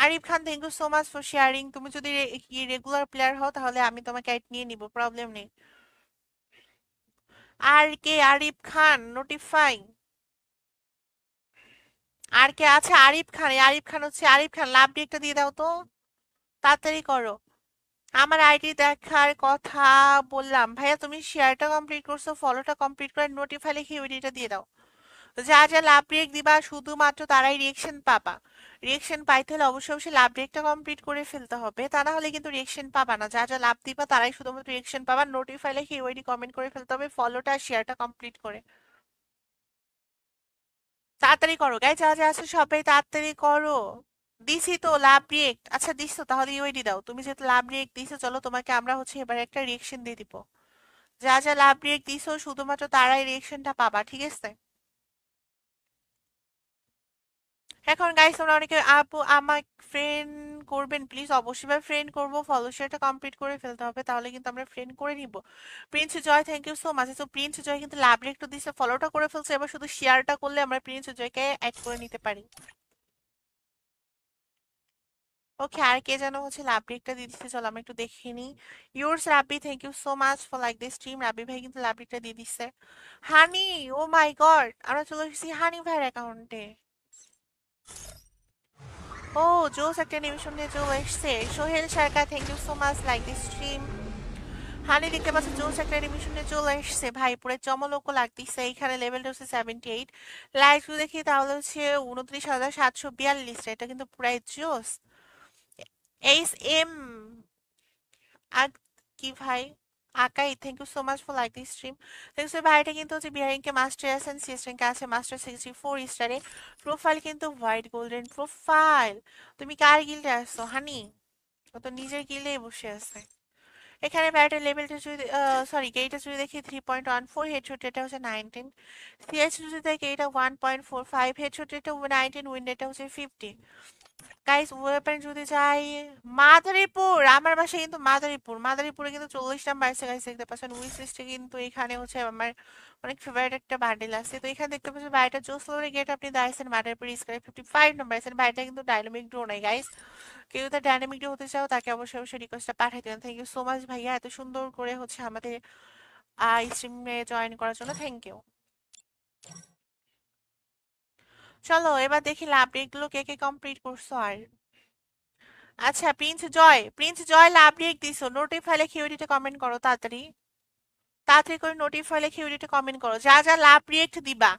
Arif Khan, thank you so much for sharing. তুমি যদি regular player হও তাহলে আমি তোমাকে অ্যাড নিয়ে নিব, প্রবলেম নেই। আর কে? আরিফ খান নোটিফাই। আর কে আছে? আরিফ খান। এই আরিফ খান হচ্ছে আরিফ খান, লাভ একটা দিয়ে দাও তো, তাড়াতাড়ি করো। আমার আইডি দেখার কথা বললাম ভাইয়া, তুমি শেয়ারটা কমপ্লিট করছো, ফলোটা কমপ্লিট করে নোটিফাই লিখে ওইটা দিয়ে দাও। যা যা লাভ ব্রেক দিবা শুধুমাত্র তারাই রিয়েকশন পাবা। রিয়েকশন পাইতে হলে অবশ্যই অবশ্যই লাভ ব্রেকটা কমপ্লিট করে ফেলতে হবে, তা না হলে কিন্তু রিয়েকশন পাবা না। যা যা লাভ দিবা তারাই শুধুমাত্র রিয়েকশন পাবা। নোটিফাই লিখে ওইডি কমেন্ট করে ফেলতে হবে, ফলোটা আর শেয়ারটা কমপ্লিট করে। তাড়াতাড়ি করো গাই, যা যা আছে সবাই তাড়াতাড়ি করো। দিছি তো লাভ রিয়েক্ট, আচ্ছা দিছো তাহলে ইউআইডি দাও। তুমি যেহেতু লাভ রিয়েক্ট দিছো, চলো তোমাকে আমরা হচ্ছে এবার একটা রিয়েকশন দিয়ে দিব। যা যা লাভ রিয়েক্ট দিছো শুধুমাত্র তারাই রিয়েকশনটা পাবা, ঠিক আছে? এখন গাইস তোমরা অনেকে আপু আমার ফ্রেন্ড করবেন প্লিজ, অবশ্যই ভাই ফ্রেন্ড করবো, ফলো শেয়ারটা কমপ্লিট করে ফেলতে হবে, তাহলে কিন্তু আমরা ফ্রেন্ড করে নিব। Prince Joy, thank you so much. তো প্রিন্স জয় কিন্তু লাভ রিয়েক্ট দিছে, ফলোটা করে ফেলছে, এবার শুধু শেয়ারটা করলে আমরা প্রিন্স জয়কে অ্যাড করে নিতে পারি। ওকে, আর কে যেন হচ্ছে লাভ রিয়েক্টটা দিয়ে দিচ্ছে, চলো আমরা একটু দেখে নিই। Yours Rabbi, thank you so much for like this stream. Rabbi ভাই কিন্তু লাভ রিয়েক্টটা দিয়ে দিচ্ছে। হানি, ও মাই গড, আমরা চলে এসেছি হানি ভাইয়ের অ্যাকাউন্টে। ও, জোস একটা নিমিশন নিয়ে চলে এসছে। Sohel Sarkar, thank you so much like this stream. Honey দেখতে পাচ্ছ জোস একটা নিমিশন নিয়ে চলে এসছে, ভাই পুরো চমলক্য লাগতেছে। এখানে লেভেলটা হচ্ছে 78। লাইক দেখি তাহলে হচ্ছে 29,742, এটা কিন্তু পুরাই জোস। এইচ এম আগ কি ভাই, Akai, thank you so much for like this stream. দেখছো ভাই, এটা কিন্তু হচ্ছে বিহারিংকে মাস্টার আছেন, সিস্টেমকে আছে মাস্টার 64 স্টারে। প্রোফাইল কিন্তু হোয়াইট গোল্ডেন প্রোফাইল। তুমি কার গিল্ডে আসছো হানি? ও তো নিজের গিল্ডেই বসে আছে। এখানে ব্যাটের লেভেলটা যদি সরি গেইটা যদি দেখি 3.14, হেডশট এটা হচ্ছে 19। সিএস যদি দেখি এটা 1.45, হেডশট এটা 19, উইন্ড এটা হচ্ছে 50। গাইস ওয়েপেন যদি যাই, মাদারীপুর, আমার বাসা কিন্তু মাদারীপুর। মাদারীপুরে কিন্তু 40 নাম্বার আছে গাইস, দেখতে পাচ্ছেন উইশ লিস্টে কিন্তু এখানে হচ্ছে আমার অনেক ফেভারিট একটা বান্ডেল আছে। তো এখানে দেখতে পাচ্ছেন বাড়িটা জোসলোরে গেট, আপনি দাঁড়িয়েছেন মাদারীপুর স্কয়ারে 55 নাম্বার আছেন। বাড়িটা কিন্তু ডাইনামিক ড্রো নাই গাইস, কেউ যদি ডাইনামিক ড্রো হতে চাও তাকে অবশ্যই অবশ্যই রিকোয়েস্টটা পাঠিয়ে দেবেন। থ্যাংক ইউ সো মাচ ভাইয়া, এত সুন্দর করে হচ্ছে আমাদের স্ট্রিমে জয়েন করার জন্য, থ্যাংক ইউ। চলো এবার দেখি লাভ গুলো কে কে কমপ্লিট করছো। আর আচ্ছা, প্রিন্স জয়, প্রিন্স জয় লাভ রিয়েক্ট দিছো, নোটিফাইলে কিউডিতে কমেন্ট করো তাড়াতাড়ি। তাড়াতাড়ি করে নোটিফাইলে কিউডিতে কমেন্ট করো যা যা লাভ রিয়েক্ট দিবা।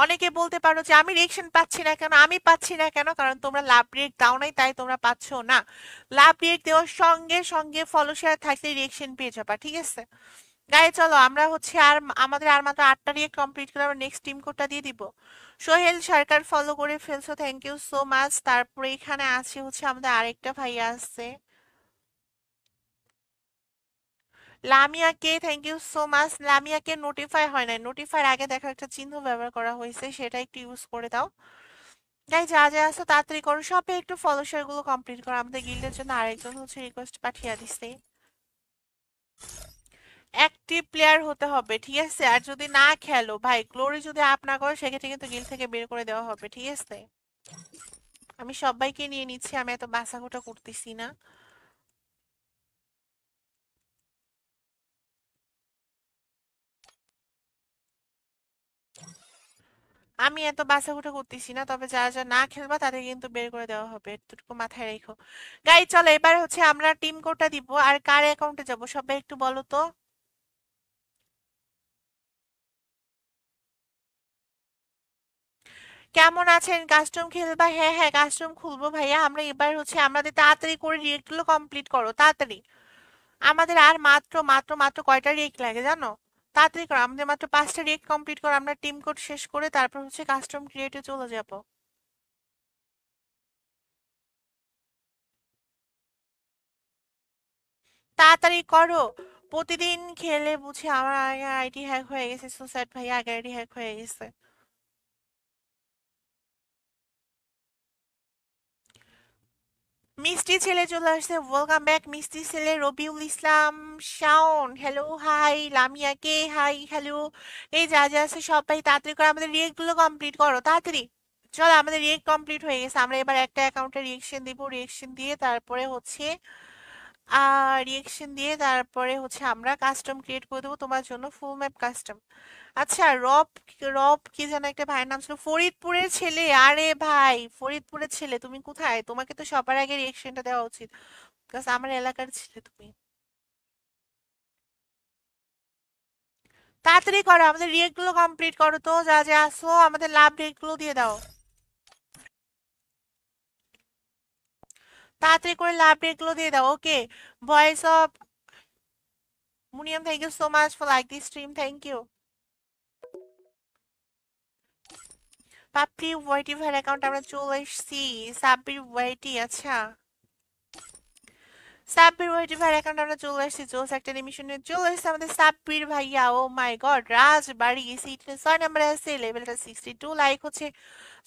অনেকে বলতে পারো যে আমি রিয়েকশন পাচ্ছি না কেন, আমি পাচ্ছি না কেন, কারণ তোমরা লাভ রিয়েক্ট দাও নাই তাই তোমরা পাচ্ছ না। লাভ রিয়েক্ট দেওয়ার সঙ্গে সঙ্গে ফলো শেয়ার থাকলে রিয়েকশন পেয়ে যাবা, ঠিক আছে? গায়ে চলো আমরা হচ্ছে আর আমাদের আর মাত্র 8টা রিয়েক্ট কমপ্লিট করে আমরা নেক্সট টিম কোডটা দিয়ে দিব। সোহেল সরকার ফলো করে ফেলছো, থ্যাংক ইউ সো মাচ। তারপরে এখানে আছে হচ্ছে আমাদের আরেকটা ভাইয়া আছে, লামিয়াকে, থ্যাংক ইউ সো মাচ। লামিয়াকে নোটিফাই হয় নাই, নোটিফাই আগে দেখো একটা চিহ্ন ব্যবহার করা হয়েছে, সেটা একটু ইউজ করে দাও। গাই যা যা আছে তাড়াতাড়ি করো, সবে একটু ফলো শেয়ার গুলো কমপ্লিট করো। আমাদের গিল্ডের জন্য আরেকজন হচ্ছে রিকোয়েস্ট পাঠিয়ে দিছে। অ্যাক্টিভ প্লেয়ার হতে হবে, ঠিক আছে? আর যদি না খেলো ভাই, গ্লোরি যদি আপ না করো সেক্ষেত্রে কিন্তু গিল্ড থেকে বের করে দেওয়া হবে, ঠিক আছে? আমি সবাইকে নিয়ে নিচ্ছি, আমি এত বাছাঘোটা করতেছি না। আমি এত বাছাঘোটা করতেছি না, তবে যারা যারা না খেলবা তাদের কিন্তু বের করে দেওয়া হবে, এতটুকু মাথায় রেখো। গাই চলো এবার হচ্ছে আমরা টিম কোডটা দিব, আর কার অ্যাকাউন্টে যাব সবাই একটু বলো তো। কেমন আছেন? কাস্টম খেলবা? হ্যাঁ হ্যাঁ কাস্টম খুলবো ভাইয়া। আমরা এবার হচ্ছে আমাদের তাড়াতাড়ি করে রিয়েক্ট গুলো কমপ্লিট করো তাড়াতাড়ি। আমাদের আর মাত্র মাত্র মাত্র কয়টা রিয়েক্ট লাগে জানো? তাড়াতাড়ি করো, আমাদের মাত্র 5টা রিয়েক্ট কমপ্লিট করো, আমরা টিম কোড শেষ করে তারপর হচ্ছে কাস্টম ক্রিয়েটে চলে যাব। তাড়াতাড়ি করো, প্রতিদিন খেলে বুঝি আমার আগে আইডি হ্যাক হয়ে গেছে, সুসাইড ভাই আগে আইডি হ্যাক হয়ে গেছে। মিষ্টি ছেলে চলে আসছে, ওয়েলকাম ব্যাক মিষ্টি ছেলে। Rabiul Islam, Shawon, hello hi. লামিয়াকে হাই হ্যালো। এই যা যা আছে সবাই তাড়াতাড়ি করে আমাদের রিয়েক্ট গুলো কমপ্লিট করো তাড়াতাড়ি। চলো আমাদের রিয়েক্ট কমপ্লিট হয়ে গেছে, আমরা এবার একটা অ্যাকাউন্টে রিয়েকশন দিব, রিয়েকশন দিয়ে তারপরে হচ্ছে রিয়েকশন দিয়ে তারপরে হচ্ছে আমরা কাস্টম ক্রিয়েট করে দেবো তোমার জন্য, ফুল ম্যাপ কাস্টম। আচ্ছা রব, রব কি যেন একটা ভাইয়ের নাম ছিল, ফরিদপুরের ছেলে। আরে ভাই ফরিদপুরের ছেলে, তুমি কোথায়? তোমাকে তো সবার আগে রিয়েকশনটা দেওয়া উচিত, বিকজ আমার এলাকার ছেলে তুমি। তাড়াতাড়ি করো, আমাদের রিয়েক্ট গুলো কমপ্লিট করো তো, যা যা আসো আমাদের লাভ রিয়েক্ট গুলো দিয়ে দাও, তাড়াতাড়ি করে লাভ রিয়েক্ট গুলো দিয়ে দাও। Okay, voice of Muniyam, thank you so much for like this stream, thank you. Papri YT ভাইয়ের অ্যাকাউন্ট আমরা চলে এসেছি, সাব্বির ওয়াইটি। আচ্ছা সাব্বির ওয়াইটি ভাইয়ের অ্যাকাউন্ট আমরা চলে এসেছি, জোস একটা নিমিশনে চলে এসেছে আমাদের সাব্বির ভাইয়া। ও মাই গড, রাজবাড়ি সিটে 6 নম্বরে আছে, লেভেলটা 62, লাইক হচ্ছে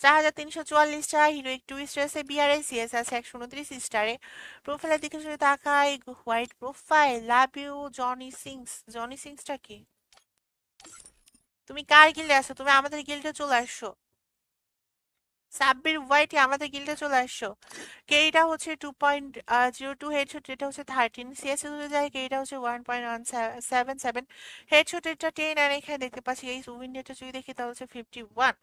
4344টা, হিরোইক টুইস্ট আছে, বিআরএসিএস আছে 129 স্টারে। প্রোফাইলের দিকে যদি তাকাই, white profile, love you Johnny sings. Johnny সিংসটা কি? তুমি কার গিল্ডে আছো? তুমি আমাদের গিল্ডে চলে আসছো। সাব্বির ওয়াইটি আমাদের গিল্ডে চলে আসছো। কেইটা হচ্ছে 2.02 হেডশট, এটা হচ্ছে 13, সিএসএস অনুযায়ী কেইটা হচ্ছে 1.177, হেডশট এটা 10, আর এখানে দেখতে পাচ্ছি এই উইন্ডোটা যদি দেখি তাহলে হচ্ছে 51।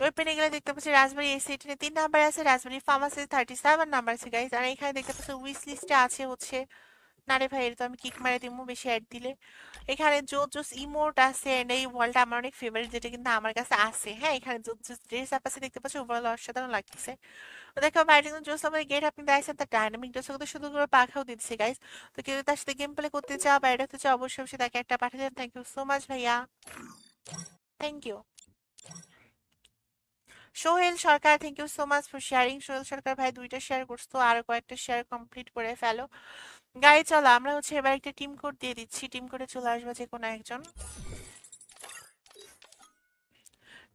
ওয়েপেনে গেলে দেখতে পাচ্ছি রাজবাড়ি এসি এখানে 3 নাম্বার আছে, রাজবাড়ি ফার্মাসি 37 নাম্বার আছে গাইজ। আর এখানে দেখতে পাচ্ছি উইশ লিস্টে আছে হচ্ছে, না রে ভাই এটা তো আমি কিক মারে দিমু বেশি অ্যাড দিলে। এখানে জোস জোস ইমোট আছে, এন্ড এই ওয়ালটা আমার অনেক ফেভারিট, যেটা কিন্তু আমার কাছে আছে। হ্যাঁ এখানে জোস জোস ড্রেস আপ আছে দেখতে পাচ্ছি, ওভারঅল অসাধারণ লাগতেছে। তো দেখো বাইরে কিন্তু জোস আমাদের গেট আপনি দেখছেন, তার ডাইনামিক ড্রেস কিন্তু শুধু করে পাখাও দিচ্ছে গাইজ। তো কেউ তার সাথে গেম প্লে করতে চাও, বাইরে হতে চাও, অবশ্যই অবশ্যই তাকে একটা পাঠিয়ে দেন। থ্যাংক ইউ সো মাচ ভাইয়া, thank you. Sohel Sarkar, thank you so much for sharing. Sohel Sarkar ভাই 2টা শেয়ার করছো, আরো কয়েকটা শেয়ার কমপ্লিট করে ফেলো। গাই চলো আমরা হচ্ছে এবার একটা টিম কোড দিয়ে দিচ্ছি, টিম কোডে চলে আসবে যে কোনো একজন।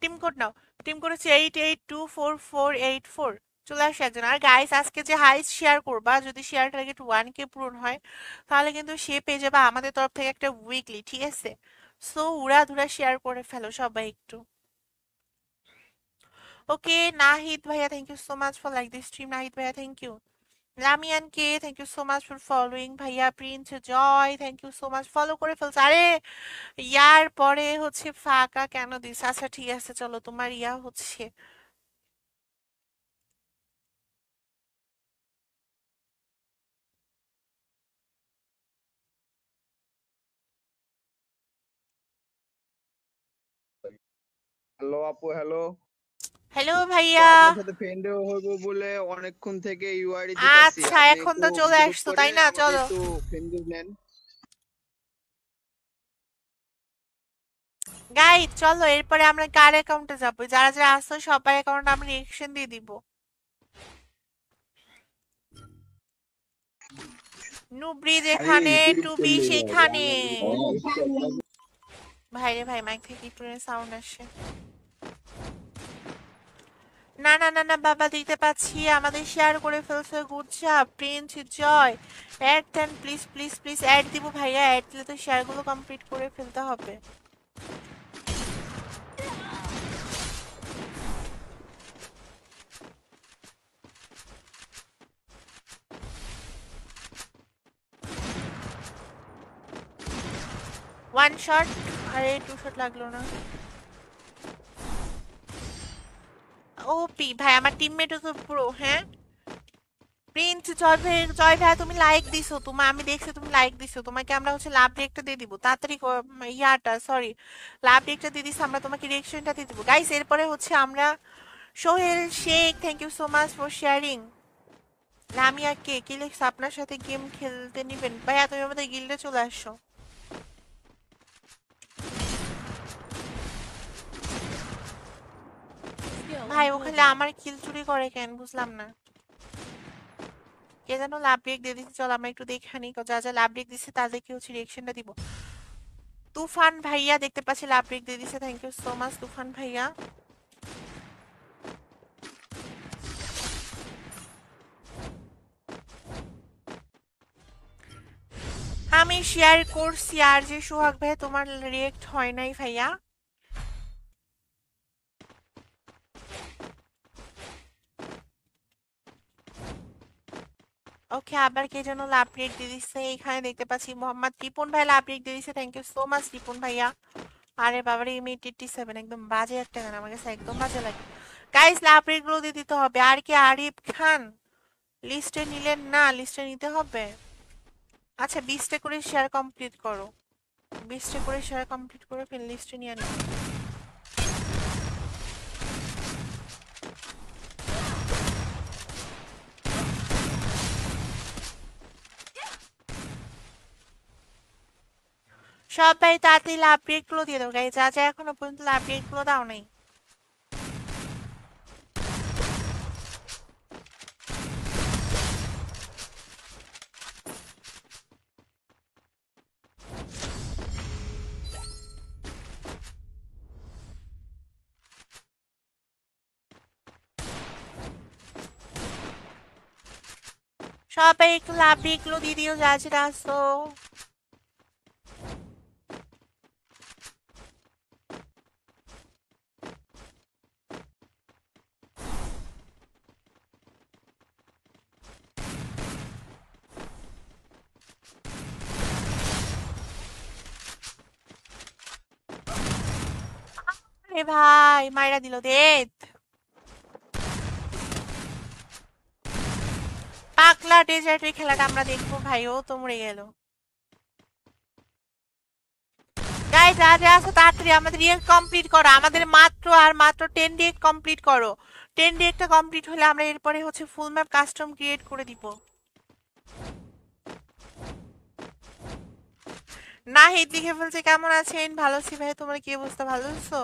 টিম কোড নাও, টিম কোড হচ্ছে 88244484, চলে আসে একজন। আর গাইস আজকে যে হাইস্ট শেয়ার করবা, যদি শেয়ার টার্গেট 1K পূরণ হয় তাহলে কিন্তু সে পেয়ে যাবে আমাদের তরফ থেকে একটা উইকলি, ঠিক আছে? সো উড়াধুরা শেয়ার করে ফেলো সবাই একটু। ওকে নাহিদ ভাইয়া, thank you so much for like this stream. Nahid ভাইয়া থ্যাংক ইউ। রামিয়ান কে, thank you so much for following. ভাইয়া Prince Joy, thank you so much, follow করে ফেলছে। আরে ইয়ার পরে হচ্ছে ফাঁকা কেন দিস? আচ্ছা ঠিক আছে চলো, তোমার ইয়া হচ্ছে হ্যালো আপু, হ্যালো। হ্যালো তো ভাইয়া। আপনার সাথে ফ্রেন্ড হইব বলে অনেকক্ষণ থেকে ইউআইডি দিতেছি, আচ্ছা আপনি এখন একটু তো চলে গ্রুপ আসছো করে তাই না, আমাকে চলো। একটু ফ্রেন্ড নেন। গাইড চলো এরপরে আমরা কার অ্যাকাউন্টে যাবো, যারা যারা আসছো সবার অ্যাকাউন্ট আমরা রিয়েকশন দিয়ে দিব। নুব্রিজ আরে এখানে, রিপিট টুবি করলে সেখানে। ভাইরে ভাই মাইক থেকে একটু সাউন্ড আসে। না না না না বাবা, দেখতে পাচ্ছি আমাদের শেয়ার করে ফেলছে, good job prince Joy. Add দেন প্লিজ প্লিজ প্লিজ, অ্যাড দিব ভাইয়া, অ্যাড দিলে তো শেয়ারগুলো কমপ্লিট করে ফেলতে হবে। ওয়ান শট, আরে টু শট লাগলো না। ওপি ভাই আমার টিমমেটও তো পুরো, হ্যাঁ প্রিন্স জয় ভাই, জয় ভাই তুমি লাইক দিছো, তোমার আমি দেখছি তুমি লাইক দিছো, তোমাকে আমরা হচ্ছে লাভ রিয়েক্টটা দিয়ে দিব তাড়াতাড়ি ইয়াটা সরি, লাভ রিয়েক্টটা দিয়ে দিছি, আমরা তোমাকে রিয়েকশনটা দিয়ে দিব গাইস। এরপরে হচ্ছে আমরা Sohel Sheikh, thank you so much for sharing. Lamia কে কি লিখছো, আপনার সাথে গেম খেলতে নিবেন ভাইয়া, তুমি আমাদের গিল্ডে চলে আসো। ভাই ওখানে আমার কিল চুরি করে কেন বুঝলাম না। কে যেন লাভ রিয়েক্ট দিয়ে দিচ্ছে, চল আমরা একটু দেখে নিই যা যা লাভ রিয়েক্ট দিচ্ছে তাদেরকে হচ্ছে রিয়েকশনটা দিব। তুফান ভাইয়া দেখতে পাচ্ছি লাভ রিয়েক্ট দিয়ে দিচ্ছে, থ্যাংক ইউ সো মাচ তুফান ভাইয়া। আমি শেয়ার করছি, আর যে সোহাগ ভাই তোমার রিয়েক্ট হয় নাই ভাইয়া। ওকে, আবার কে যেন আপডেট দিয়ে দিচ্ছে, এখানে দেখতে পাচ্ছি মোহাম্মদ রিপন ভাই আপডেট দিয়ে দিচ্ছে। Thank you so much Ripon ভাইয়া। আরে বাবারে M887 একদম বাজে একটা গান, আমার কাছে একদম বাজে লাগে। গাইস আপডেট গুলো দিয়ে দিতে হবে। আর কি আরিফ খান লিস্টে নিলেন না? লিস্টে নিতে হবে। আচ্ছা 20টা করে শেয়ার কমপ্লিট করো, 20টা করে শেয়ার কমপ্লিট করে ফেল, লিস্টে নিয়ে নিও। সবাই তাড়াতাড়ি আপডেট গুলো দিয়ে দাও গাইস, যা যা এখনো পর্যন্ত আপডেট গুলো দাও নাই। সবাই একটু আপডেট গুলো দিয়ে দিও যা যা আসো। আরে ভাই মাইরা দিল দেত। পাকলা ডেজার্টের খেলাটা আমরা দেখবো ভাই, ও তো মরে গেল। গাইস যা যা আছো তাড়াতাড়ি আমাদের রিয়েক্ট কমপ্লিট করো, আমাদের মাত্র 10 রিয়েক্ট কমপ্লিট করো। 10 রিয়েক্টটা কমপ্লিট হলে আমরা এরপরে হচ্ছে ফুল ম্যাপ কাস্টম ক্রিয়েট করে দিব। নাহিদ লিখে ফেলছে কেমন আছেন? ভালো আছি ভাই, তোমার কি অবস্থা? ভালো আছো?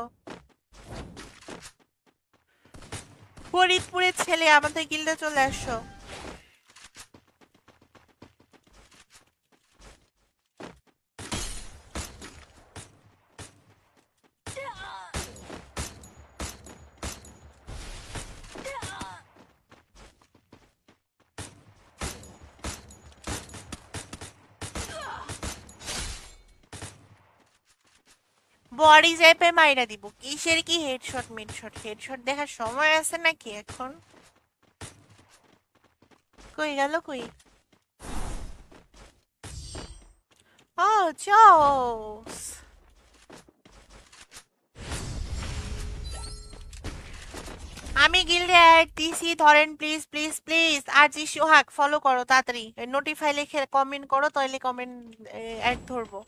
ফরিদপুরের ছেলে আমাদের গিল্ডে চলে আসো। বডি জেপে মাইরা দিব। কিসের কি হেডশট মিডশট? হেডশট দেখার সময় আছে নাকি এখন? কই গেল কই? ও জোস। আমি গিল্ডে অ্যাড দিছি, ধরেন প্লিজ প্লিজ প্লিজ। আর জি সোহাগ ফলো করো তাড়াতাড়ি, নোটিফাই লিখে কমেন্ট করো, তাহলে কমেন্ট অ্যাড ধরবো।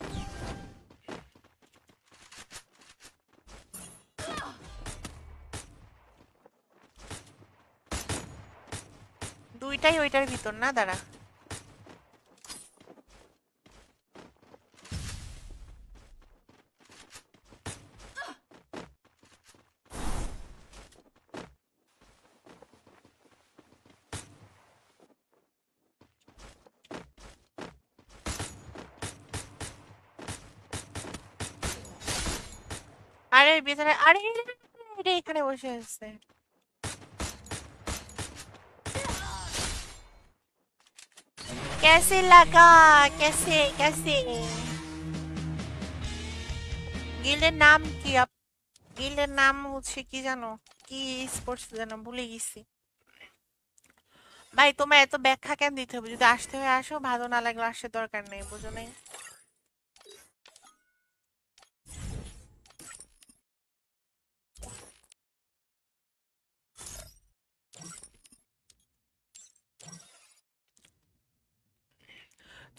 দুইটাই ওইটার ভিতর না, দাঁড়া। আরে ভিতরে, আরে এটা এখানে বসে আছে। कैसे लगा? कैसे कैसे? গিল্ডের নাম কি গিল্ডের নাম হচ্ছে কি জানো? কি স্পোর্টস জানো, ভুলে গেছি। ভাই তোমার এত ব্যাখ্যা কেন দিতে হবে? যদি আসতে হয় আসো, ভালো না লাগলে আসার দরকার নেই, বুঝো নাই?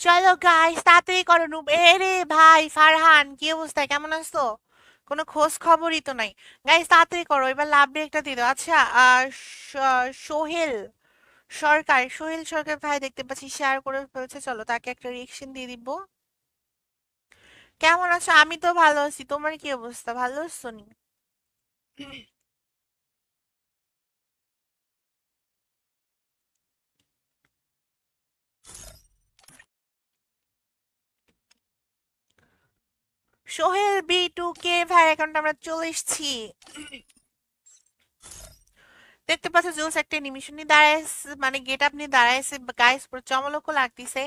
চলো গাইস তাড়াতাড়ি করো। এরে ভাই ফারহান কি অবস্থা, কেমন আছো? কোনো খোঁজ খবরই তো নাই। গাইস তাড়াতাড়ি করো, এবার লাভ একটা দিয়ে দাও। আচ্ছা সোহেল সোহেল সরকার ভাই দেখতে পাচ্ছি শেয়ার করে ফেলছে, চলো তাকে একটা রিয়েকশন দিয়ে দিব। কেমন আছো? আমি তো ভালো আছি, তোমার কি অবস্থা? ভালো আছো নি? সোহেল B2K ভাই অ্যাকাউন্ট আমরা চলে এসেছি। দেখতে পাচ্ছ জোস একটা অ্যানিমেশন নিয়ে দাঁড়াইছে, মানে গেট আপ নিয়ে দাঁড়াইছে গাইস, পুরো চমলক লাগতেছে।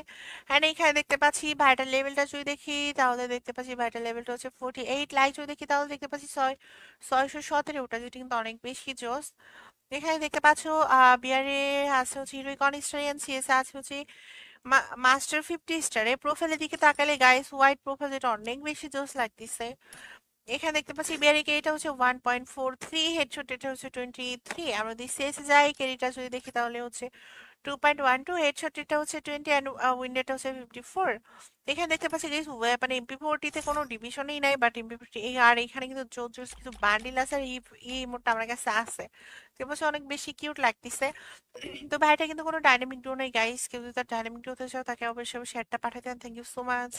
হ্যাঁ এখানে দেখতে পাচ্ছি ভাইটার লেভেলটা যদি দেখি তাহলে দেখতে পাচ্ছি ভাইটার লেভেলটা হচ্ছে 48। লাইক যদি দেখি তাহলে দেখতে পাচ্ছি 617, ওটা যেটা কিন্তু অনেক বেশি জোস। এখানে দেখতে পাচ্ছ বিয়ারে আছে হচ্ছে হিরোইকন স্টার, সিএস আছে হচ্ছে মাস্টার 50 স্টার। এই প্রোফাইলের দিকে তাকালে গাইস হোয়াইট প্রোফাইল যেটা অনেক বেশি জোস লাগতেছে। এখানে দেখতে পাচ্ছি বিয়ারিকে এটা হচ্ছে 1.43, হেডশট এটা হচ্ছে 23। আমরা যদি শেষ যাই ক্যারিটা যদি দেখি তাহলে হচ্ছে 2.12, হেডশট এটা হচ্ছে 20 অ্যান্ড উইন্ডোটা হচ্ছে 54। এখানে দেখতে পাচ্ছি যে মানে এমপি40 তে কোনো ডিভিশনই নাই, বাট এমপি50 আর এখানে কিন্তু জোর জোর কিছু বান্ডিল আছে আর এই মোডটা আমার কাছে আছে, তো বলছে অনেক বেশি কিউট লাগতেছে। তো ভাইটা কিন্তু কোনো ডাইনামিক ডো নেই গাইস, কেউ যদি তার ডাইনামিক ডোতে চাও তাকে অবশ্যই শেয়ারটা পাঠাতে দেন। Thank you so much.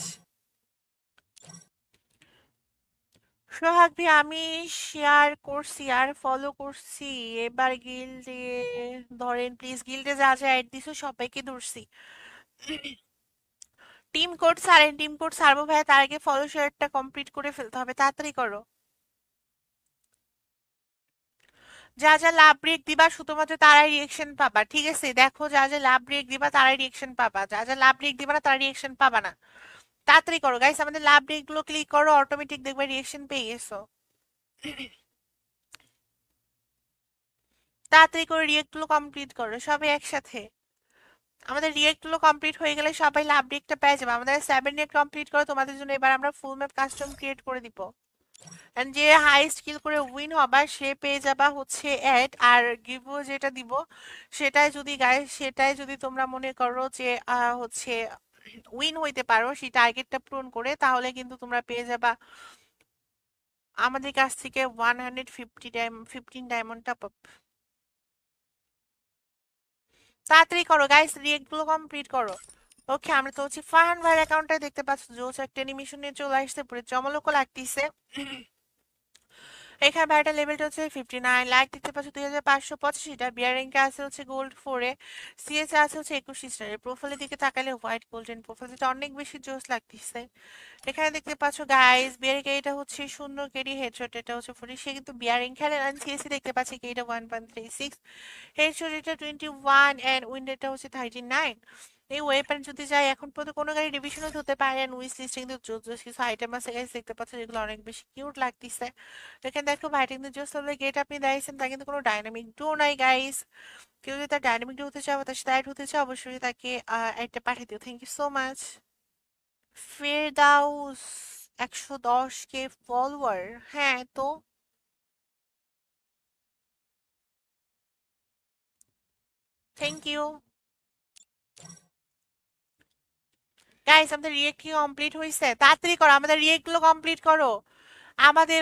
Sohag ভাই আমি শেয়ার করছি আর ফলো করছি, এবার গিল্ডে ধরেন প্লিজ, গিল্ডে যা যা অ্যাড দিছো সবাইকে ধরছি। টিম কোড ছাড়েন, টিম কোড ছাড়বো ভাইয়া, তার আগে ফলো শেয়ারটা কমপ্লিট করে ফেলতে হবে, তাড়াতাড়ি করো। যা যা লাভ ব্রেক দিবা শুধুমাত্র তারাই রিয়েকশন পাবা, ঠিক আছে? দেখো যা যা লাভ ব্রেক দিবা তারাই রিয়েকশন পাবা, যা যা লাভ ব্রেক দিবা না তারা রিয়েকশন পাবা না। তাড়াতাড়ি করো গাইস, আমাদের লাভ ব্রেক গুলো ক্লিক করো, অটোমেটিক দেখবে রিয়েকশন পেয়ে গেছো। তাড়াতাড়ি করে রিয়েক্ট গুলো কমপ্লিট করো সবাই একসাথে। আমাদের রিয়েক্ট গুলো কমপ্লিট হয়ে গেলে সবাই লাভ ব্রেকটা পেয়ে যাবে। আমাদের 7 রিয়েক্ট কমপ্লিট করো, তোমাদের জন্য এবার আমরা ফুল ম্যাপ কাস্টম ক্রিয়েট করে দিব। এন্ড যে হাই স্কিল করে উইন হবা সে পেয়ে যাবা হচ্ছে অ্যাড, আর গিভ যেটা দিব সেটাই যদি গাইস, সেটাই যদি তোমরা মনে করো যে হচ্ছে উইন হইতে পারো সেই টার্গেটটা পূরণ করে, তাহলে কিন্তু তোমরা পেয়ে যাবা আমাদের কাছ থেকে 150 ডায়মন্ড টপ আপ। তাড়াতাড়ি করো গাইস, রিয়েক্ট গুলো কমপ্লিট করো। ওকে, আমরা তো হচ্ছে ফারহান ভাইয়ের অ্যাকাউন্টে দেখতে পাচ্ছ জোস একটা অ্যানিমেশন নিয়ে চলে আসছে, পুরো জমলকো লাগতেছে। এখানে ভাইটা লেভেলটা হচ্ছে 59, লাইক দেখতে পাচ্ছ 2585টা, বিয়ার র্যাঙ্কে আছে হচ্ছে গোল্ড 4-এ, সিএস আছে হচ্ছে 21 স্টারের। প্রোফাইলের দিকে তাকালে হোয়াইট গোল্ডেন প্রোফাইল, যেটা অনেক বেশি জোস লাগতেছে। এখানে দেখতে পাচ্ছ গাইস বিয়ার কে এটা হচ্ছে 0 কেডি, হেডশট এটা হচ্ছে 40, সে কিন্তু বিয়ার র্যাঙ্ক খেলে। আর সিএসি দেখতে পাচ্ছি কি এটা 1.36, হেডশট এটা 21 এন্ড উইন্ড এটা হচ্ছে 39। এই ওয়েপন যদি যাই এখন পর্যন্ত কোনো গাড়ি ডিভিশনও হতে পারে, এন্ড উইস লিস্টে কিন্তু জোস কিছু আইটেম আছে গাইস দেখতে পাচ্ছ যেগুলো অনেক বেশি কিউট লাগতেছে। এখানে দেখো ভাইটা কিন্তু জাস্ট হলে গেট আপনি দিয়েছেন, তা কিন্তু কোনো ডাইনামিক ডো নাই গাইস। কেউ যদি তার ডাইনামিক ডো হতে চাও বা তার সাথে অ্যাড হতে চাও অবশ্যই তাকে একটা পাঠিয়ে দিও। Thank you so much. Ferdous 110K follower, হ্যাঁ তো থ্যাংক ইউ গাইস। আমাদের রিয়েক্ট কি কমপ্লিট হয়েছে? তাড়াতাড়ি করো, আমাদের রিয়েক্ট গুলো কমপ্লিট করো। আমাদের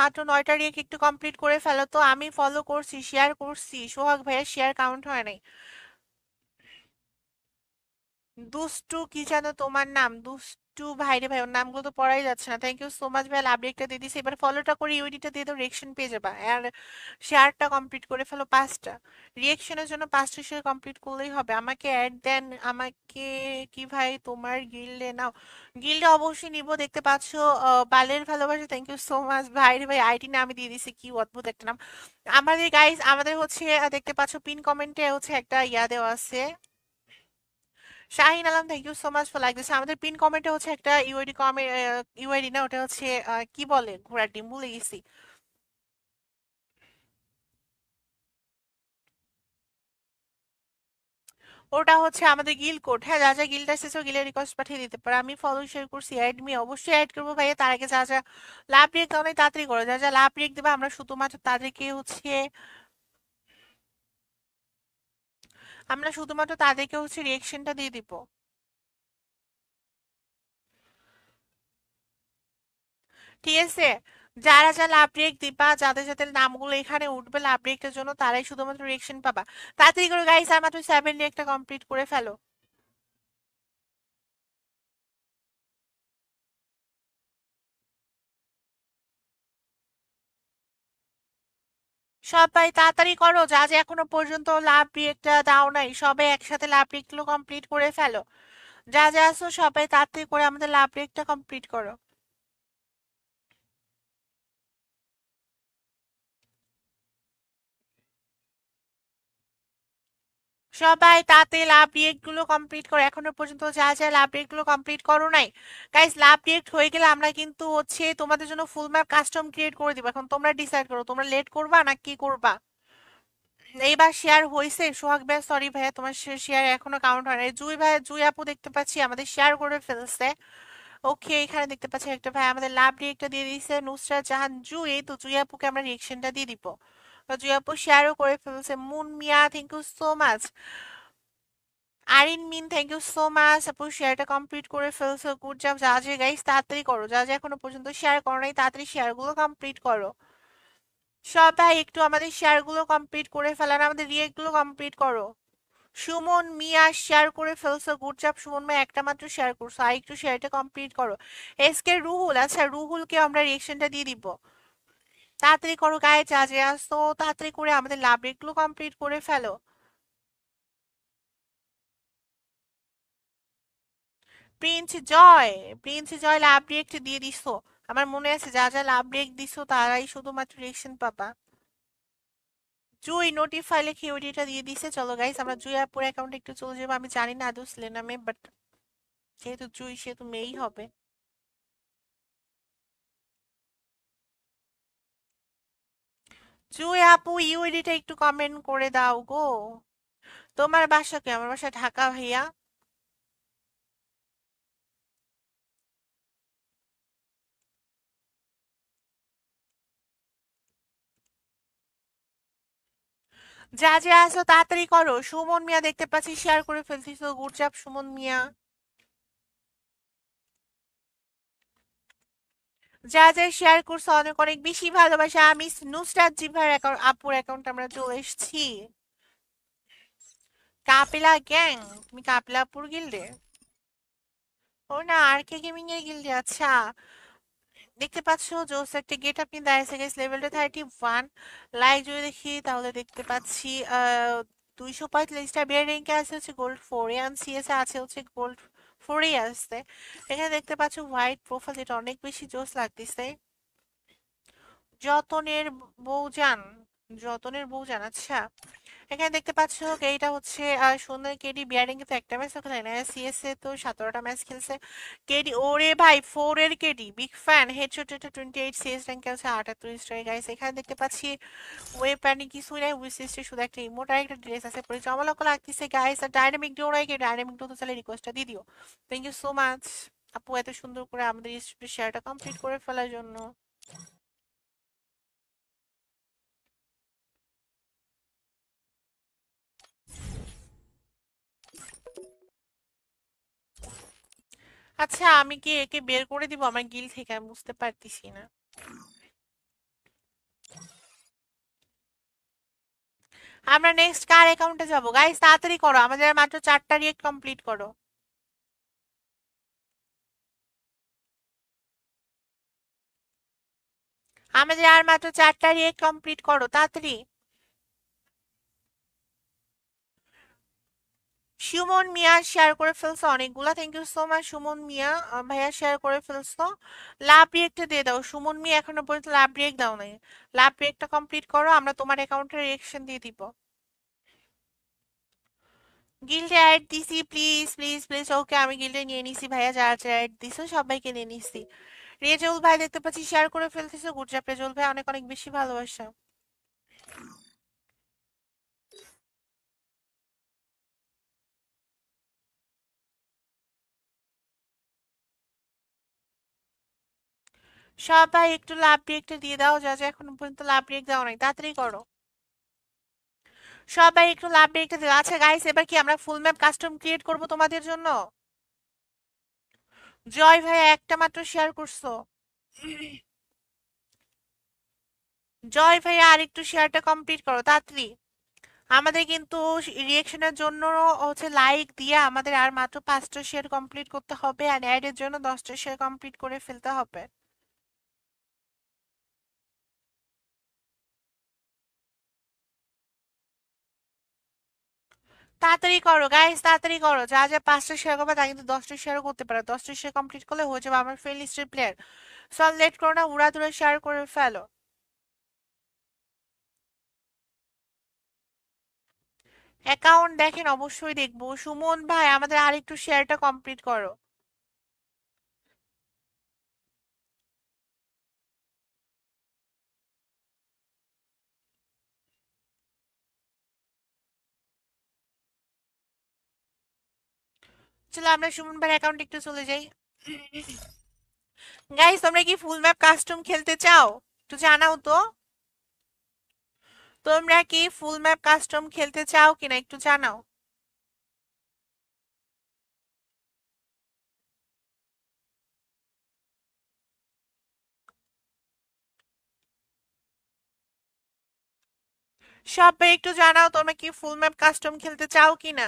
মাত্র 9টা রিয়েক্ট, একটু কমপ্লিট করে ফেলো তো। আমি ফলো করছি, শেয়ার করছি, সোহাগ ভাইয়ের শেয়ার কাউন্ট হয় নাই। দুষ্টু কি যেন তোমার নাম? দুষ্টু ভাই রে ভাই, ওর নামগুলো তো পড়াই যাচ্ছে না। থ্যাংক ইউ সো মাচ ভাই, লাভ রেকটা দিয়ে দিছি। এবার ফলোটা করে ইউডিটা দিয়ে দাও, রিয়েকশন পেয়ে যাবা। আর শেয়ারটা কমপ্লিট করে ফেলো 5টা। রিয়েকশনের জন্য 5টা শেয়ার কমপ্লিট করলেই হবে। আমাকে অ্যাড দেন, আমাকে কি ভাই তোমার গিল্ডে নাও? গিল্ডে অবশ্যই নিব, দেখতে পাচ্ছো বালের ভালোবাসা। থ্যাংক ইউ সো মাচ ভাই রে ভাই, আইটি না আমি দিয়ে দিছি, কি অদ্ভুত একটা নাম। আমাদের গাইস, আমাদের হচ্ছে দেখতে পাচ্ছো পিন কমেন্টে হচ্ছে একটা ইয়া দেওয়া আছে। Shahin Alam thank you so much for like this. আমাদের পিন কমেন্টে হচ্ছে একটা ইউআইডি কমেন্ট, ইউআইডি না ওটা হচ্ছে কি বলে ঘোড়ার ডিম, ভুলে গেছি। ওটা হচ্ছে আমাদের গিল কোড, হ্যাঁ যা যা গিল্ড এসেছে গিলের রিকোয়েস্ট পাঠিয়ে দিতে পারে। আমি ফলো শেয়ার করছি, অ্যাড মি অবশ্যই অ্যাড করবো ভাইয়া। তার আগে যা যা লাভ রিয়েক্ট অনেক তাড়াতাড়ি করো, যা যা লাভ রিয়েক্ট দেবে আমরা শুধুমাত্র তাদেরকে হচ্ছে রিয়েকশনটা দিয়ে দিব। ঠিক আছে, যারা যা লাভ রিয়েক্ট দিবা, যাদের যাদের নামগুলো এখানে উঠবে লাভ রিয়েক্টের জন্য, তারাই শুধুমাত্র রিয়েকশন পাবা। তাড়াতাড়ি করে গাইস, আর মাত্র 7 রিয়েক্টটা কমপ্লিট করে ফেলো। সবাই তাড়াতাড়ি করো, যা যা এখনো পর্যন্ত লাভ রিয়েক্টটা দাও নাই সবাই একসাথে লাভ রিয়েক্টগুলো কমপ্লিট করে ফেলো। যা যা আছো সবাই তাড়াতাড়ি করে আমাদের লাভ রিয়েক্টটা কমপ্লিট করো। সবাই তাতে লাভ রিয়েক্ট গুলো কমপ্লিট করো, এখনো পর্যন্ত যা যা লাভ রিয়েক্ট গুলো কমপ্লিট করো নাই। গাইস লাভ রিয়েক্ট হয়ে গেলে আমরা কিন্তু হচ্ছে তোমাদের জন্য ফুল ম্যাপ কাস্টম ক্রিয়েট করে দিব। এখন তোমরা ডিসাইড করো তোমরা লেট করবা না কি করবা। এইবার শেয়ার হয়েছে সোহাগ ভাই, সরি ভাইয়া তোমার শেয়ার এখনো কাউন্ট হয় নাই। জুই ভাই, জুই আপু দেখতে পাচ্ছি আমাদের শেয়ার করে ফেলছে। ওকে, এখানে দেখতে পাচ্ছি একটা ভাই আমাদের লাভ রিয়েক্টটা দিয়ে দিয়েছে, নুসরাত জাহান জুই। তো জুই আপুকে আমরা রিয়েকশনটা দিয়ে দিব। তো জুই আপু শেয়ারও করে ফেলছে। Mun Miah, thank you so much. Arin Min, thank you so much. আপু শেয়ারটা কমপ্লিট করে ফেলছো, গুড জব। যা যে গাইস তাড়াতাড়ি করো, যা যা এখনো পর্যন্ত শেয়ার করো নাই তাড়াতাড়ি শেয়ারগুলো কমপ্লিট করো। সবাই একটু আমাদের শেয়ারগুলো কমপ্লিট করে ফেলার, আমাদের রিয়েক্টগুলো কমপ্লিট করো। সুমন মিয়া শেয়ার করে ফেলছো, গুড জব সুমন মিয়া, একটা মাত্র শেয়ার করছো, আর একটু শেয়ারটা কমপ্লিট করো। এসকে রুহুল, আচ্ছা রুহুলকে আমরা রিয়েকশনটা দিয়ে দিব। তাড়াতাড়ি করো গায়ে, যা যে আসতো তাড়াতাড়ি করে আমাদের লাভ রেটগুলো কমপ্লিট করে ফেলো। প্রিন্স জয়, প্রিন্স জয় লাভ রিয়েক্ট দিয়ে দিছো। আমার মনে আছে যা যা লাভ রিয়েক্ট দিছো তারাই শুধুমাত্র রিয়েকশন পাবা। জুই নোটিফাই লিখে ওইটা দিয়ে দিছে। চলো গাইস আমরা জুই আপুর অ্যাকাউন্টে একটু চলে যাবো। আমি জানি না আদৌ ছেলে নামে, বাট যেহেতু জুই সেহেতু মেয়েই হবে। জুই আপু ইউআইডিটা একটু কমেন্ট করে দাও গো। তোমার বাসা কি? আমার বাসা ঢাকা ভাইয়া। যা যা আসো তাড়াতাড়ি করো। সুমন মিয়া দেখতে পাচ্ছি শেয়ার করে ফেলছিস, গুড জব সুমন মিয়া। যা যা শেয়ার করছো অনেক অনেক বেশি ভালোবাসা। আমি নুসরাত জিভার অ্যাকাউন্ট, আপুর অ্যাকাউন্ট আমরা চলে এসেছি। কাপিলা গ্যাং, তুমি কাপিলা আপুর গিল্ডে? ও না, আর কে গেমিং এর গিল্ডে, আচ্ছা। দেখতে পাচ্ছ জোস একটা গেট আপনি দাঁড়িয়েছে গেছে, লেভেলটা 31। লাইক যদি দেখি তাহলে দেখতে পাচ্ছি 245টা বিয়ার র্যাঙ্কে আছে হচ্ছে গোল্ড 4-এ, আর সিএসএ আছে হচ্ছে গোল্ড 4-এই আসছে। এখানে দেখতে পাচ্ছ হোয়াইট প্রোফাইল, যেটা অনেক বেশি জোস লাগতেছে। যতনের বউজান, যতনের বউজান, আচ্ছা। এখানে দেখতে পাচ্ছ এইটা হচ্ছে সুন্দর কেডি বিয়ারিং, কিন্তু একটা ম্যাচ খেলে না, সিএসএ তো 17টা ম্যাচ খেলছে। কেডি ওরে ভাই 4-এর কেডি, বিগ ফ্যান। হেডশট এটা 28, সিএস র্যাঙ্কে আছে 78 স্টার গাইস। এখানে দেখতে পাচ্ছি ওয়েব প্যানি কিছুই নাই, উইসিস্টে শুধু একটা ইমোট আর একটা ড্রেস আছে, পরে জমালক লাগতেছে গাইস। আর ডাইনামিক ডো নাই, ডাইনামিক ডো তো চাইলে রিকোয়েস্টটা দিয়ে দিও। থ্যাংক ইউ সো মাচ আপু এত সুন্দর করে আমাদের শেয়ারটা কমপ্লিট করে ফেলার জন্য। আচ্ছা আমি কি একে বের করে দিব আমার গিল থেকে? আমি বুঝতে পারতেছি না। আমরা নেক্সট কার অ্যাকাউন্টে যাব গাইস? তাড়াতাড়ি করো, আমাদের আর মাত্র 4টা রিয়েক্ট কমপ্লিট করো। আমাদের আর মাত্র 4টা রিয়েক্ট কমপ্লিট করো তাড়াতাড়ি। সুমন মিয়া শেয়ার করে ফেলছো অনেকগুলা, thank you so much Suman Mia. ভাইয়া শেয়ার করে ফেলছো। লাভ রিয়েক্টে দিয়ে দাও সুমন মিয়া, এখনো পর্যন্ত লাভ রিয়েক্ট দাও নাই। লাভ রিয়েক্টটা কমপ্লিট করো, আমরা তোমার অ্যাকাউন্টে রিয়েকশন দিয়ে দিব। গিল্ডে অ্যাড দিছি, প্লিজ প্লিজ প্লিজ। ওকে আমি গিল্ডে নিয়ে নিছি ভাইয়া, যারা যারা অ্যাড দিছো সবাইকে নিয়ে নিছি। রেজল ভাই দেখতে পাচ্ছি শেয়ার করে ফেলতেছে, গুড জব রেজল ভাই, অনেক অনেক বেশি ভালোবাসা। সবাই একটু লাভ রিয়েক্টে দিয়ে দাও, যা যা এখনো পর্যন্ত লাভ রিয়েক্ট দাও নাই, তাড়াতাড়ি করো। সবাই একটু লাভ রিয়েক্টে দিও। আচ্ছা গাইস, এবার কি আমরা ফুল ম্যাপ কাস্টম ক্রিয়েট করব তোমাদের জন্য? জয় ভাই একটা মাত্র শেয়ার করছো। জয় ভাই আর একটু শেয়ারটা কমপ্লিট করো তাড়াতাড়ি। আমাদের কিন্তু রিয়েকশনের জন্য হচ্ছে লাইক দিয়ে আমাদের আর মাত্র 5টা শেয়ার কমপ্লিট করতে হবে, আর অ্যাডের জন্য 10টা শেয়ার কমপ্লিট করে ফেলতে হবে। তাড়াতাড়ি করো গাইস, তাড়াতাড়ি করো। যা যা 5টা শেয়ার করবে তা কিন্তু 10টা শেয়ারও করতে পারো। 10টা শেয়ার কমপ্লিট করলে হয়ে যাবে আমার ফ্রেন্ড লিস্টের প্লেয়ার। সব লেট করো না, উড়াধুরা শেয়ার করে ফেলো। অ্যাকাউন্ট দেখেন, অবশ্যই দেখবো। সুমন ভাই আমাদের আরেকটু শেয়ারটা কমপ্লিট করো। চলো আমরা সুমন ভাইয়ের অ্যাকাউন্টে একটু চলে যাই। গাইস তোমরা কি ফুল ম্যাপ কাস্টম খেলতে চাও? একটু জানাও তো। তোমরা কি ফুল ম্যাপ কাস্টম খেলতে চাও কিনা একটু জানাও। সবাই একটু জানাও তোমরা কি ফুল ম্যাপ কাস্টম খেলতে চাও কিনা।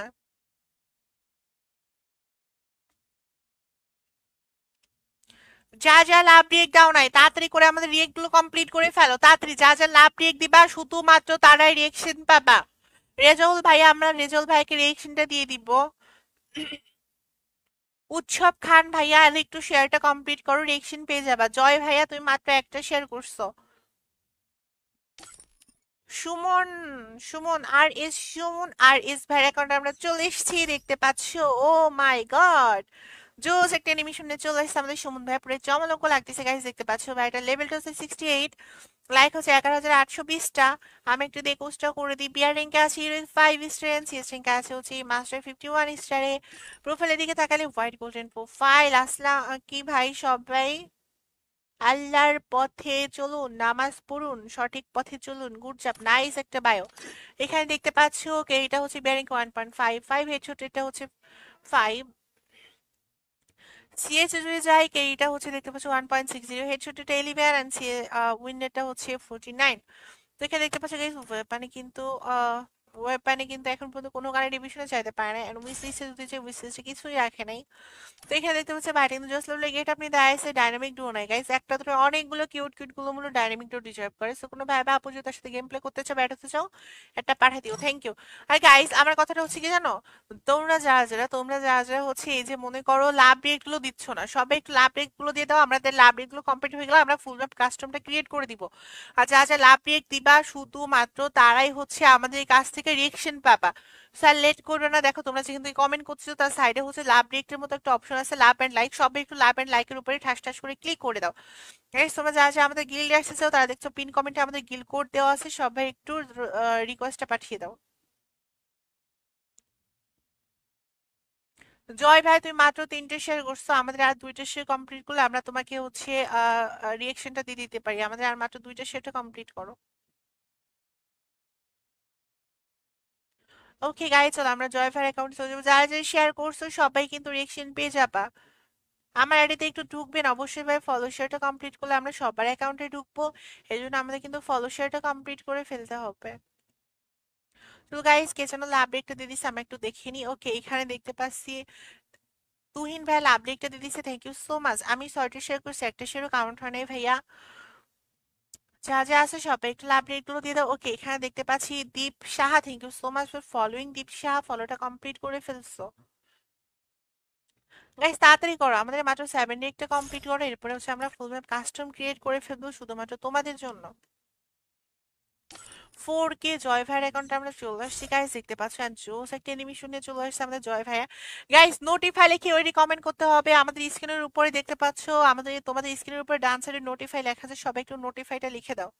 যা যা লাভ রিয়েক্ট দাও নাই তাড়াতাড়ি করে আমাদের রিয়েক্ট গুলো কমপ্লিট করে ফেলো তাড়াতাড়ি। যা যা লাভ রিয়েক্ট দিবা শুধুমাত্র তারাই রিয়েকশন পাবা। রেজাউল ভাই, আমরা রেজাউল ভাইকে রিয়েকশনটা দিয়ে দিব। উৎসব খান ভাইয়া আর একটু শেয়ারটা কমপ্লিট করো, রিয়েকশন পেয়ে যাবা। জয় ভাইয়া তুমি মাত্র একটা শেয়ার করছো। সুমন, সুমন আর এস, সুমন আর এস ভাইয়ের অ্যাকাউন্টে আমরা চলে এসেছি দেখতে পাচ্ছো। ও মাই গড, জোস একটা অ্যানিমেশনে চলে এসেছে আমাদের সুমন ভাই, পুরো জমলঙ্ক লাগতেছে গাইস। দেখতে পাচ্ছো ভাইটা লেভেলটা হচ্ছে 68, লাইক হচ্ছে 11,820টা। আমি একটু দিয়ে কোস্টটা করে দিই। বিয়ার র্যাঙ্কে আছে 5 স্টার, সিএস র্যাঙ্কে আছে হচ্ছে মাস্টার 51 স্টারে। প্রোফাইলের দিকে তাকালে হোয়াইট গোল্ডেন প্রোফাইল। আসলাম কি ভাই সবাই, আল্লাহর পথে চলুন, নামাজ পড়ুন, সঠিক পথে চলুন, গুড জব, নাইস একটা বায়ো। এখানে দেখতে পাচ্ছ এটা হচ্ছে বিয়ারিং 1.55, হেডশট এটা হচ্ছে 5। সিএস যদি যাই এটা হচ্ছে দেখতে পাচ্ছ 1.60, হেডশট এটা 11 এন্ড উইন্ডেটা হচ্ছে 49। তো এখানে দেখতে পাচ্ছ গাইস ওয়েপনে কিন্তু ওয়েপনে কিন্তু এখন পর্যন্ত কোনো গানের ডিভিশনে চাইতে পারে না, এন্ড উইস লিস্টে যদি যে উইস লিস্টে কিছুই রাখে নাই। তো এখানে দেখতে পাচ্ছি ব্যাটিং জাস্ট লেভেলে গেট আপনি দেয় আছে ডাইনামিক ডুও নাই গাইস, একটা দুটো অনেকগুলো কিউট কিউট গুলো মূল্য ডাইনামিক ডুও ডিজার্ভ করে। সো কোনো ভাই বা আপু যদি তার সাথে গেম প্লে করতে চাও, ব্যাট হতে চাও, একটা পাঠিয়ে দিও, থ্যাংক ইউ। আর গাইস আমার কথাটা হচ্ছে কি জানো, তোমরা যারা হচ্ছে এই যে মনে করো লাভ রেট গুলো দিচ্ছ না, সবাই একটু লাভ রেট গুলো দিয়ে দাও, আমাদের লাভ রেট গুলো কমপ্লিট হয়ে গেলে আমরা ফুল ম্যাপ কাস্টমটা ক্রিয়েট করে দিব। আর যা যা লাভ রেট দিবা শুধুমাত্র তারাই হচ্ছে আমাদের কাছ থেকে রিয়েকশন পাবা। স্যার লেট করবে না, দেখো তোমরা যেখান থেকে কমেন্ট করছো তার সাইডে হচ্ছে লাভ রিয়েক্টের মতো একটা অপশন আছে, লাভ এন্ড লাইক, সবাই একটু লাভ এন্ড লাইকের উপরে ঠাস ঠাস করে ক্লিক করে দাও। গাইস তোমরা যারা যারা আমাদের গিল্ডে আসতেছো তারা দেখছো পিন কমেন্টে আমাদের গিল্ড কোড দেওয়া আছে, সবাই একটু রিকোয়েস্টটা পাঠিয়ে দাও। জয় ভাই তুমি মাত্র 3টে শেয়ার করছো, আমাদের আর 2টা শেয়ার কমপ্লিট করলে আমরা তোমাকে হচ্ছে রিয়েকশনটা দিয়ে দিতে পারি। আমাদের আর মাত্র 2টা শেয়ারটা কমপ্লিট করো। ওকে গাইস চলো আমরা জয় ভাইয়ের অ্যাকাউন্টে চলে যাবো। যারা যারা শেয়ার করছো সবাই কিন্তু রিয়েকশন পেয়ে যাবা। আমার আইডিতে একটু ঢুকবেন অবশ্যই ভাই, ফলো শেয়ারটা কমপ্লিট করলে আমরা সবার অ্যাকাউন্টে ঢুকবো, এই জন্য আমাদের কিন্তু ফলো শেয়ারটা কমপ্লিট করে ফেলতে হবে। তো গাইস কে যেন লাভ রেটটা দিয়ে দিচ্ছে আমরা একটু দেখে নিই। ওকে এখানে দেখতে পাচ্ছি তুহিন ভাই লাভ রেটটা দিয়ে দিচ্ছে, থ্যাংক ইউ সো মাচ। আমি 6টা শেয়ার করছি, একটা শেয়ারও কাউন্ট হয় নাই ভাইয়া। যা যা আছে সবাই একটু লাভ রেট গুলো দিয়ে দাও। ওকে এখানে দেখতে পাচ্ছি Deep Saha, thank you so much for following. Deep Saha ফলোটা কমপ্লিট করে ফেলছো। গাইস তাড়াতাড়ি করো, আমাদের মাত্র 7 ডে কমপ্লিট করো, এরপরে হচ্ছে আমরা ফুল ম্যাপ কাস্টম ক্রিয়েট করে ফেলবো শুধুমাত্র তোমাদের জন্য। 4K জয় ভাইয়ের অ্যাকাউন্টে আমরা চলে আসছি গাইস, দেখতে পাচ্ছ এন্ড জোস একটা অ্যানিমেশন নিয়ে চলে আসছে আমাদের জয় ভাইয়া। গাইস নোটিফাই লিখে ওই কমেন্ট করতে হবে, আমাদের স্ক্রিনের উপরে দেখতে পাচ্ছ, আমাদের তোমাদের স্ক্রিনের উপরে ডান সাইডে নোটিফাই লেখা আছে, সবাই একটু নোটিফাইটা লিখে দাও।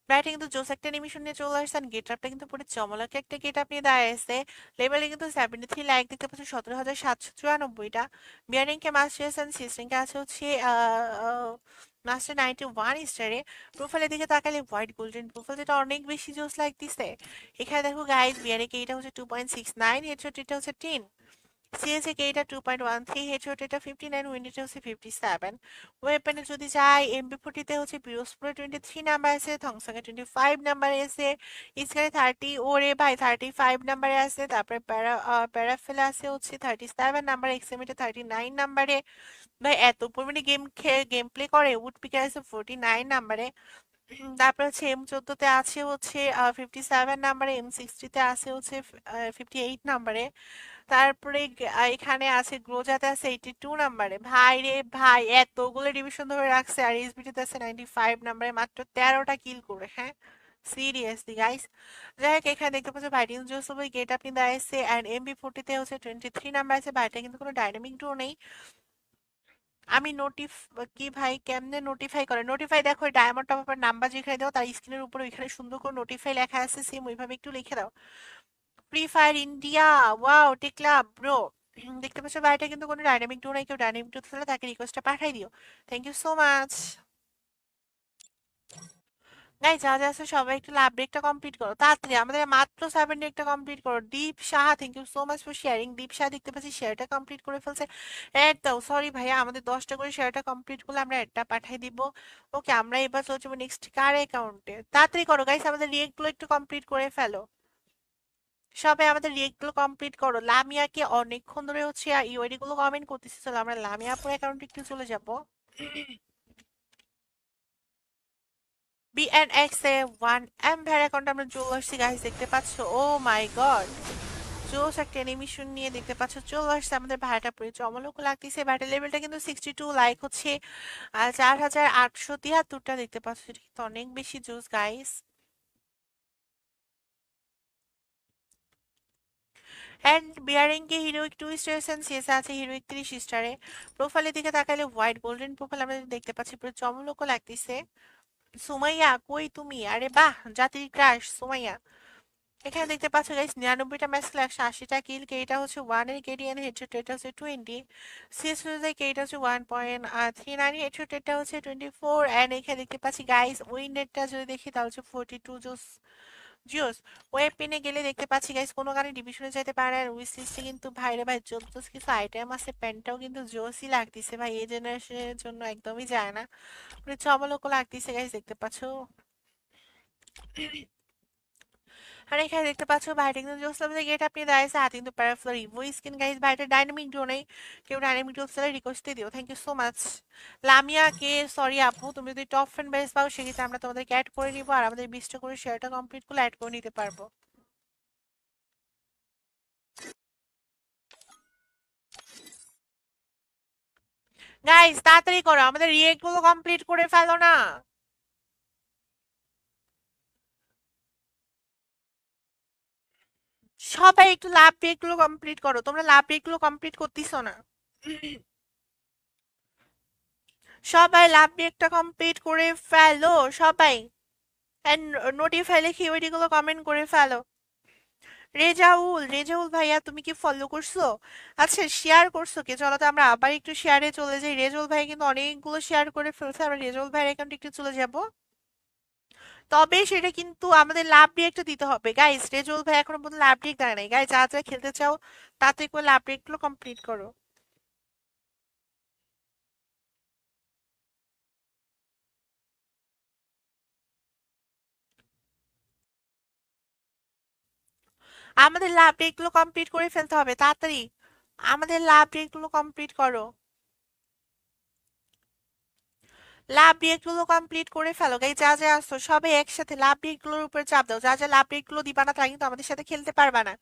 ব্যাটে কিন্তু জোস একটা অ্যানিমেশন নিয়ে চলে আসছে, গেট আপটা কিন্তু পুরো চমলাকে একটা গেট আপ নিয়ে দাঁড়িয়ে আছে। লেভেলে কিন্তু 73 লাইক দেখতে পাচ্ছ, 17,794টা। বিয়ারিংকে মাস্টার্স এন্ড সিস্টিংকে আছে হচ্ছে মাস্টার 91 স্টারে। প্রোফাইলের দিকে তাকালে হোয়াইট গোল্ডেন প্রোফাইল, যেটা অনেক বেশি জোস লাগতেছে। এখানে দেখো গাইস বিয়ারিংকে এটা হচ্ছে 2.69, হেডশট এটা হচ্ছে 10। সিএসএ এটা 2.13, হেডশট এটা 59, উইন্ডিটা হচ্ছে 57। ওয়েপনে যদি যাই এমবি40 তে হচ্ছে পিরোজপুরে 23 নাম্বার আছে, থংসাকে 25 নাম্বারে আছে, ইসকারে 30, ওরে ভাই 35 নাম্বারে আছে, তারপরে প্যারাফেলা আছে হচ্ছে 37 নাম্বারে, এক্সএমিটা 39 নাম্বারে। ভাই এত পরিমাণে গেম প্লে করে। উড পিকার আছে 49 নাম্বারে। তারপর হচ্ছে M14 তে আছে হচ্ছে 57 নাম্বারে, M60 তে আছে হচ্ছে 58 নাম্বারে। তারপরে এখানে আছে গ্রোজাতে আছে 82 নাম্বারে। ভাই রে ভাই এতগুলো ডিভিশন ধরে রাখছে, আর এসবিটিতে আছে 95 নাম্বারে, মাত্র 13টা কিল করে, হ্যাঁ সিরিয়াসলি গাইস। যাই হোক এখানে দেখতে পাচ্ছ ভাইটিন জোসেফ গেট আপনি দাঁড়িয়েছে, অ্যান্ড MB40 তে হচ্ছে 23 নাম্বার আছে। ভাইটা কিন্তু কোনো ডাইনামিক ডো নেই। আমি কি ভাই কেমনে নোটিফাই করে? নোটিফাই দেখো ডায়মন্ড টপ আপের নাম্বার যেখানে দাও তার স্ক্রিনের উপর ওইখানে সুন্দর করে নোটিফাই লেখা আছে, সেম ওইভাবে একটু লিখে দাও। ফ্রি ফায়ার ইন্ডিয়া, ওয়াও টেকলা ব্রো। দেখতে পাচ্ছ বাড়িটা কিন্তু কোনো ডাইনামিক ডো নাই, কেউ ডাইনামিক ডো থাকলে তাকে রিকোয়েস্টটা পাঠাই দিও। Thank you so much. Guys যা যা আছে সবাই একটু লাভ ব্রেকটা কমপ্লিট করো তাড়াতাড়ি, আমাদের মাত্র 7 একটা কমপ্লিট করো। Deep Saha thank you so much for sharing. Deep Saha দেখতে পাচ্ছি শেয়ারটা কমপ্লিট করে ফেলছে। অ্যাড দাও, সরি ভাইয়া আমাদের 10টা করে শেয়ারটা কমপ্লিট করলে আমরা অ্যাডটা পাঠিয়ে দিব। ওকে আমরা এবার চলে যাবো নেক্সট কার অ্যাকাউন্টে। তাড়াতাড়ি করো গাইস, আমাদের রিয়েক্টগুলো একটু কমপ্লিট করে ফেলো। সবাই আমাদের রিয়েক্টগুলো কমপ্লিট করো। লামিয়াকে অনেকক্ষণ ধরে হচ্ছে ইউআইডি গুলো কমেন্ট করতেছি, চলো আমরা লামিয়া আপুর অ্যাকাউন্টে একটু চলে যাবো। বিএনএক্স এ 1M ভাইয়ের অ্যাকাউন্টে আমরা চলে আসছি গাইস, দেখতে পাচ্ছ। ও মাই গড, জোস একটা অ্যানিমেশন নিয়ে দেখতে পাচ্ছ চলে আসছে আমাদের ভাইয়াটা, পুরো চমলক লাগতেছে। ভাইয়াটার লেভেলটা কিন্তু 62 লাইক হচ্ছে, আর 4873টা দেখতে পাচ্ছ, এটা কিন্তু অনেক বেশি জোস গাইস। অ্যান্ড বিয়ারিংকে হিরোইক 2 স্টার এন্ড সিএস আছে হিরোইক 30 স্টারে। প্রোফাইলের দিকে তাকালে হোয়াইট গোল্ডেন প্রোফাইল আমরা দেখতে পাচ্ছি, পুরো চমলক লাগতেছে। সুমাইয়া কই তুমি? আরে বাহ, জাতির ক্রাশ সুমাইয়া। এখানে দেখতে পাচ্ছ গাইস 99টা ম্যাচ খেলে 180টা কিল। কেটা হচ্ছে 1 এর কেডি এন্ড হেডশট এটা হচ্ছে 20। সিএস অনুযায়ী কেটা হচ্ছে 1.39, হেডশট এটা হচ্ছে 24। এন্ড এখানে দেখতে পাচ্ছি গাইস উইন রেটটা যদি দেখি তাহলে হচ্ছে 42 জোস জিওস। ওয়েব পিনে গেলে দেখতে পাচ্ছি গাইস কোনো গানে ডিভিশনে যেতে পারে না। উইশ লিস্টে কিন্তু ভাইরে ভাই জোস কিছু আইটেম আছে, প্যান্টটাও কিন্তু জোসই লাগতেছে ভাই, এই জেনারেশনের জন্য একদমই যায় না, পুরো চমলক লাগতেছে গাইস দেখতে পাচ্ছ। আর এখানে দেখতে পাচ্ছ ভাইটা কিন্তু জোস লেভেলে গেট আপনি দাঁড়িয়েছে, হাতে কিন্তু প্যারাফ্লোর ইভো স্কিন গাইস। ভাইটা ডাইনামিক ডো নেই, কেউ ডাইনামিক ডো সেলে রিকোয়েস্ট দিও। Thank you so much. Lamia কে সরি আপু, তুমি যদি টপ ফ্রেন্ড বেস পাও সেক্ষেত্রে আমরা তোমাদেরকে অ্যাড করে নিবো, আর আমাদের 20টা করে শেয়ারটা কমপ্লিট করলে অ্যাড করে নিতে পারবো। গাইস তাড়াতাড়ি করো, আমাদের রিয়েক্ট গুলো কমপ্লিট করে ফেলো না। সবাই একটু লাভ রিয়েক্ট গুলো কমপ্লিট করো, তোমরা লাভ রিয়েক্ট গুলো কমপ্লিট করতেছো না। সবাই লাভ রিয়েক্টটা কমপ্লিট করে ফেলো সবাই। এন্ড নোটিফাই লিখে ওইটি গুলো কমেন্ট করে ফেলো। রেজাউল, রেজাউল ভাইয়া তুমি কি ফলো করছো? আচ্ছা শেয়ার করছো কে? চলো তো আমরা আবার একটু শেয়ারে চলে যাই। রেজাউল ভাই কিন্তু অনেকগুলো শেয়ার করে ফেলছে, আমরা রেজাউল ভাইয়ের অ্যাকাউন্টে একটু চলে যাব। তবে সেটা কিন্তু আমাদের লাভ রিয়েক্ট দিতে হবে গাইস। রেজাউল ভাই এখনো পর্যন্ত লাভ রিয়েক্ট দেয় নাই গাইস, যা যা খেলতে চাও তাতে করে লাভ রিয়েক্ট গুলো কমপ্লিট করো। আমাদের লাভ রিয়েক্ট গুলো কমপ্লিট করে ফেলতে হবে তাড়াতাড়ি, আমাদের লাভ রিয়েক্ট গুলো কমপ্লিট করো। লাভ রিয়েক্ট গুলো কমপ্লিট করে ফেলো গাই, যা যা আসছো সবাই একসাথে লাভ রিয়েক্ট গুলোর উপরে চাপ দাও। যা যা লাভ রিয়েক্ট গুলো দিবা না তারা কিন্তু আমাদের সাথে খেলতে পারবা না,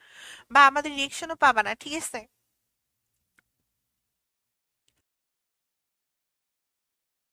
বা আমাদের রিয়েকশনও পাবা না, ঠিক আছে?